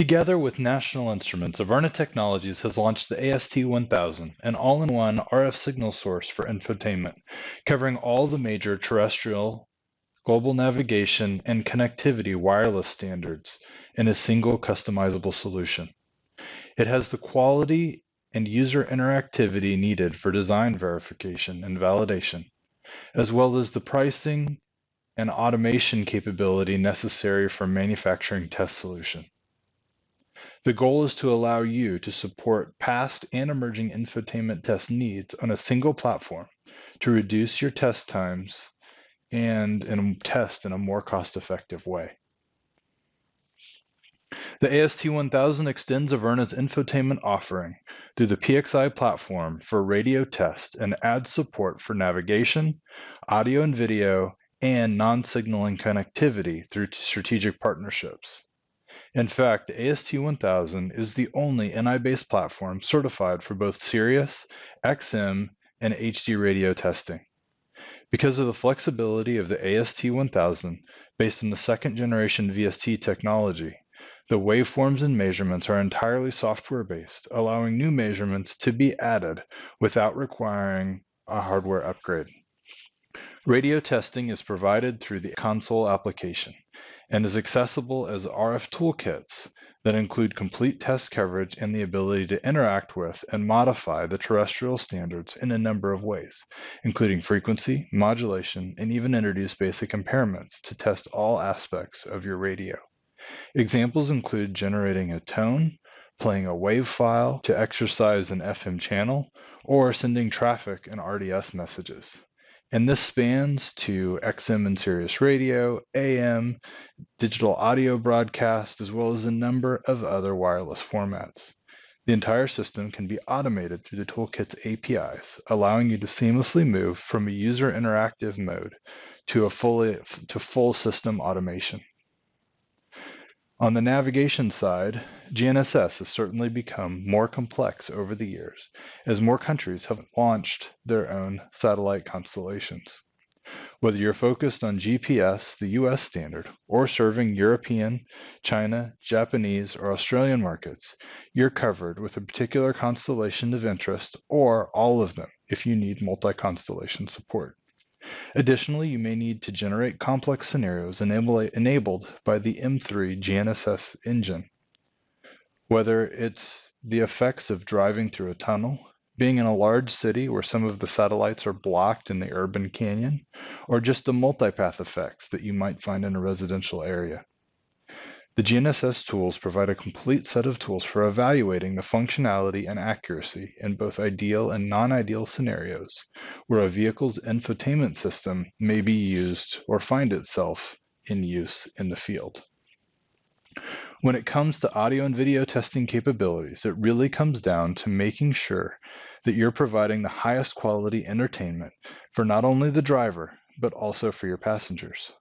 Together with National Instruments, Averna Technologies has launched the AST-1000, an all-in-one RF signal source for infotainment, covering all the major terrestrial, global navigation, and connectivity wireless standards in a single customizable solution. It has the quality and user interactivity needed for design verification and validation, as well as the pricing and automation capability necessary for manufacturing test solution. The goal is to allow you to support past and emerging infotainment test needs on a single platform to reduce your test times and test in a more cost-effective way. The AST-1000 extends Averna's infotainment offering through the PXI platform for radio test and adds support for navigation, audio and video, and non-signaling connectivity through strategic partnerships. In fact, the AST-1000 is the only NI-based platform certified for both Sirius, XM, and HD radio testing. Because of the flexibility of the AST-1000 based on the second-generation VST technology, the waveforms and measurements are entirely software-based, allowing new measurements to be added without requiring a hardware upgrade. Radio testing is provided through the console application and is accessible as RF toolkits that include complete test coverage and the ability to interact with and modify the terrestrial standards in a number of ways, including frequency, modulation, and even introduce basic impairments to test all aspects of your radio. Examples include generating a tone, playing a wave file to exercise an FM channel, or sending traffic and RDS messages. And this spans to XM and Sirius radio, AM, digital audio broadcast, as well as a number of other wireless formats. The entire system can be automated through the toolkit's APIs, allowing you to seamlessly move from a user interactive mode to full system automation. On the navigation side, GNSS has certainly become more complex over the years as more countries have launched their own satellite constellations. Whether you're focused on GPS, the US standard, or serving European, China, Japanese, or Australian markets, you're covered with a particular constellation of interest or all of them if you need multi-constellation support. Additionally, you may need to generate complex scenarios enabled by the M3 GNSS engine. Whether it's the effects of driving through a tunnel, being in a large city where some of the satellites are blocked in the urban canyon, or just the multipath effects that you might find in a residential area. The GNSS tools provide a complete set of tools for evaluating the functionality and accuracy in both ideal and non-ideal scenarios where a vehicle's infotainment system may be used or find itself in use in the field. When it comes to audio and video testing capabilities, it really comes down to making sure that you're providing the highest quality entertainment for not only the driver, but also for your passengers.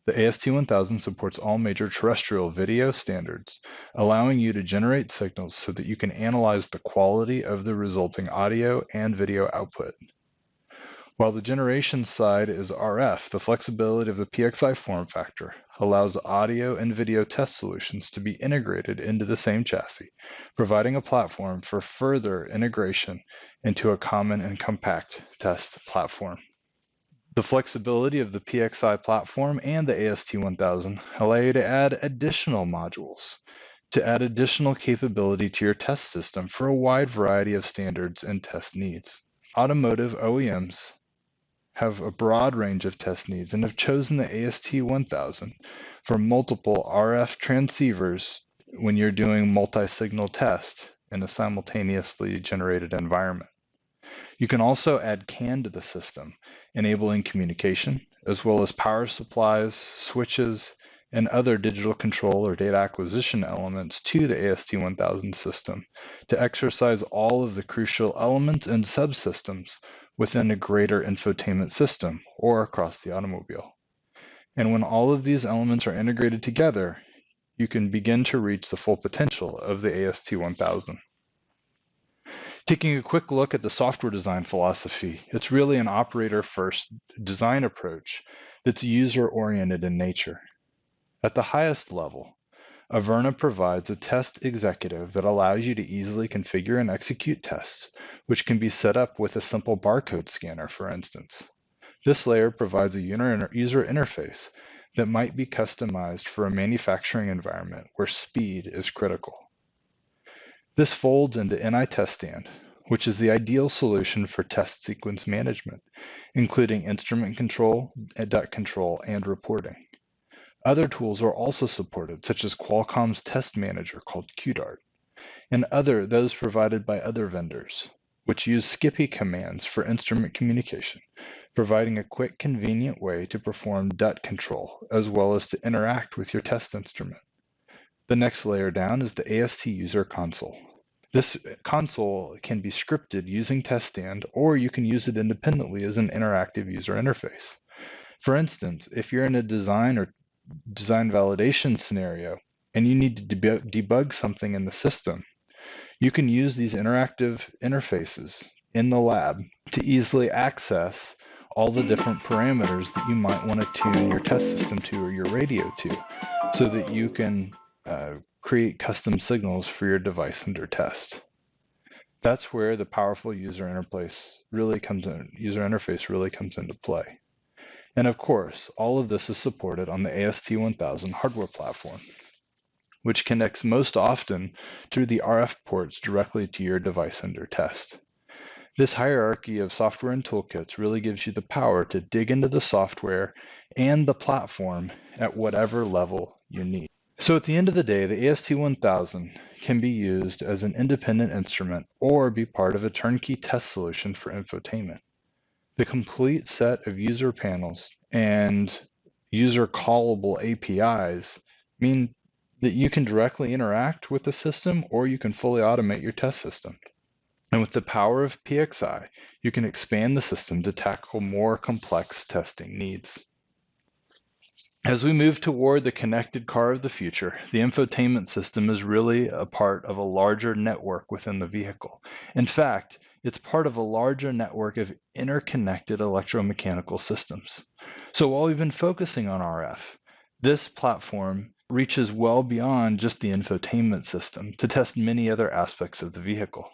The AST-1000 supports all major terrestrial video standards, allowing you to generate signals so that you can analyze the quality of the resulting audio and video output. While the generation side is RF, the flexibility of the PXI form factor allows audio and video test solutions to be integrated into the same chassis, providing a platform for further integration into a common and compact test platform. The flexibility of the PXI platform and the AST-1000 allow you to add additional modules to add additional capability to your test system for a wide variety of standards and test needs. Automotive OEMs have a broad range of test needs and have chosen the AST-1000 for multiple RF transceivers when you're doing multi-signal tests in a simultaneously generated environment. You can also add CAN to the system, enabling communication, as well as power supplies, switches, and other digital control or data acquisition elements to the AST-1000 system to exercise all of the crucial elements and subsystems within a greater infotainment system or across the automobile. And when all of these elements are integrated together, you can begin to reach the full potential of the AST-1000. Taking a quick look at the software design philosophy, it's really an operator-first design approach that's user-oriented in nature. At the highest level, Averna provides a test executive that allows you to easily configure and execute tests, which can be set up with a simple barcode scanner, for instance. This layer provides a user interface that might be customized for a manufacturing environment where speed is critical. This folds into NI Test Stand, which is the ideal solution for test sequence management, including instrument control, duct control, and reporting. Other tools are also supported, such as Qualcomm's test manager called QDart, and those provided by other vendors, which use Skippy commands for instrument communication, providing a quick, convenient way to perform duct control, as well as to interact with your test instrument. The next layer down is the AST user console. This console can be scripted using Test Stand, or you can use it independently as an interactive user interface. For instance, if you're in a design or design validation scenario and you need to debug something in the system, you can use these interactive interfaces in the lab to easily access all the different parameters that you might want to tune your test system to or your radio to, so that you can create custom signals for your device under test. That's where the powerful user interface really comes into play. And of course, all of this is supported on the AST-1000 hardware platform, which connects most often through the RF ports directly to your device under test. This hierarchy of software and toolkits really gives you the power to dig into the software and the platform at whatever level you need. So at the end of the day, the AST-1000 can be used as an independent instrument or be part of a turnkey test solution for infotainment. The complete set of user panels and user callable APIs mean that you can directly interact with the system, or you can fully automate your test system. And with the power of PXI, you can expand the system to tackle more complex testing needs. As we move toward the connected car of the future, the infotainment system is really a part of a larger network within the vehicle. In fact, it's part of a larger network of interconnected electromechanical systems. So while we've been focusing on RF, this platform reaches well beyond just the infotainment system to test many other aspects of the vehicle.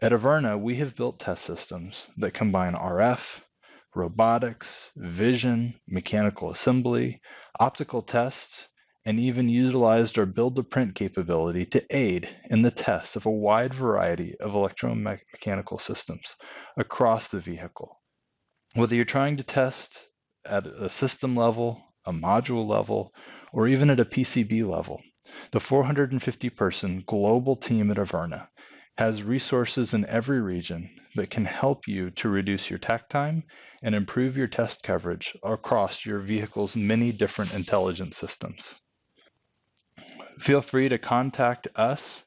At Averna, we have built test systems that combine RF, robotics, vision, mechanical assembly, optical tests, and even utilized our build-to-print capability to aid in the test of a wide variety of electromechanical systems across the vehicle. Whether you're trying to test at a system level, a module level, or even at a PCB level, the 450-person global team at Averna has resources in every region that can help you to reduce your takt time and improve your test coverage across your vehicle's many different intelligent systems. Feel free to contact us